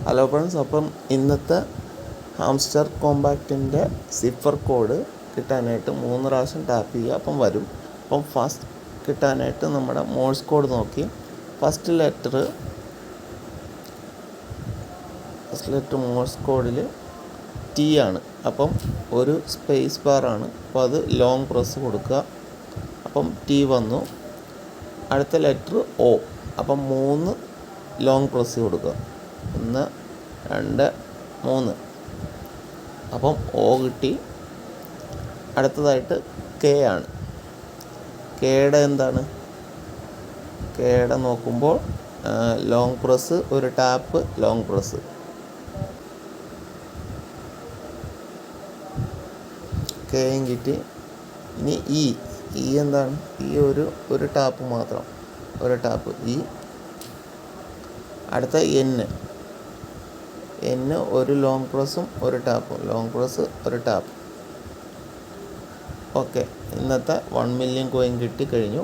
Hello friends, അപ്പം ഇന്നത്തെ hamster കോമ്പാക്റ്റിൻ്റെ cipher code കിട്ടാനായിട്ട് 3 പ്രാവശ്യം ടാപ്പ് ചെയ്യുക, അപ്പം വരും. അപ്പം ഫസ്റ്റ് കിട്ടാനായിട്ട് നമ്മുടെ മോഴ്സ് കോഡ് നോക്കി ഫസ്റ്റ് ലെറ്റർ മോഴ്സ് കോഡിൽ ടി ആണ്. അപ്പം ഒരു സ്പേസ് ബാറാണ്, അപ്പോൾ അത് ലോങ് പ്രസ് കൊടുക്കുക. അപ്പം ടി വന്നു. അടുത്ത ലെറ്റർ ഒ, അപ്പം 3 ലോങ് പ്രസ് കൊടുക്കുക. 1 2 3. അപ്പം ഒ കിട്ടി. അടുത്തതായിട്ട് കെ ആണ്. കെയുടെ എന്താണ്? കെയുടെ നോക്കുമ്പോൾ ലോങ് പ്രസ്, ഒരു ടാപ്പ്, ലോങ് പ്രസ്. കെയും കിട്ടി. ഇനി ഇ എന്താണ്? ഒരു ടാപ്പ് മാത്രം, ഒരു ടാപ്പ് ഇ. അടുത്ത എൻ ഒരു ലോങ് പ്രസ്സും ഒരു ടാപ്പും, ലോങ് പ്രസ്, ഒരു ടാപ്പ്. ഓക്കെ, ഇന്നത്തെ 1 മില്യൺ കോയിൻ കിട്ടി കഴിഞ്ഞു.